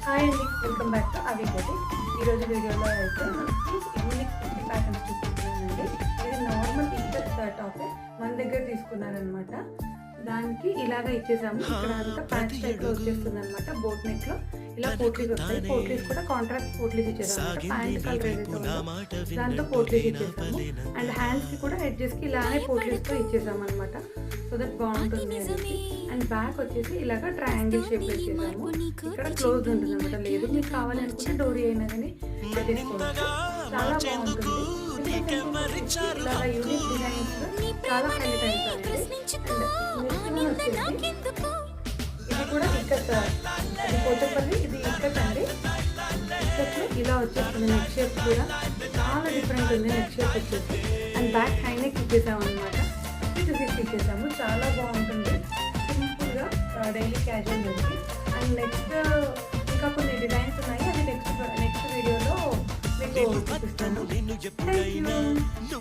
Hi అండి, welcome back to అవి boutique. ఈరోజు వీడియోలో అయితే యూనిక్ కుర్తీ ప్యాటర్న్స్ చూపిస్తున్నానండి. ఇది నార్మల్ ఇక్కత్ టాప్ మన దగ్గర తీసుకున్నారనమాట. దానికి ఇలాగా ఇచ్చేసాము. ఇక్కడ అంతా ప్యాంట్ టైప్లో వచ్చేస్తుంది అనమాట. బోట్ నెక్లో ఇలా పోట్లీస్ వస్తాయి. పోట్లీస్ కూడా కాంట్రాక్ట్ పోట్లీస్ ఇచ్చేసాము. ప్యాంట్ కలర్ ఏదైతే ఉందో దాంతో పోట్లీస్ ఇచ్చేసాము. అండ్ హ్యాండ్స్కి కూడా ఎడ్జెస్కి ఇలానే పోట్లీస్తో ఇచ్చేసాము అనమాట. సో దట్ బాగుంటుంది అనేది. అండ్ బ్యాక్ వచ్చేసి ఇలాగ ట్రయాంగిల్ షేప్ ఇచ్చేసాము. ఇక్కడ క్లోజ్ ఉంటుంది అనమాట. లేదు మీకు కావాలనుకుంటే డోరీ అయినా కానీ పెట్టేసుకోవచ్చు. చాలా బాగుంటుంది. ఇలాగ యూనిక్ డిజైన్స్ చాలా హైలైట్ అవుతాయండి. ఇది కూడా ఇక్కత్, అది పోచపల్లి, ఇది ఇక్కత్ అండి. ఇక్కత్లో ఇలా వచ్చేస్తుంది. నెక్ షేప్ కూడా చాలా డిఫరెంట్ ఉంది. నెక్ షేప్ వచ్చేసి అండ్ బ్యాక్ హై నెక్ ఇచ్చేసాము అనమాట. సిక్స్ ఇచ్చేసాము. చాలా బాగుంటుంది. సింపుల్గా డైలీ క్యాజువల్ ఉంది. అండ్ నెక్స్ట్ ఇంకా కొన్ని డిజైన్స్ ఉన్నాయి. అది నెక్స్ట్ వీడియోలో మీకు చూపిస్తాను. Thank you.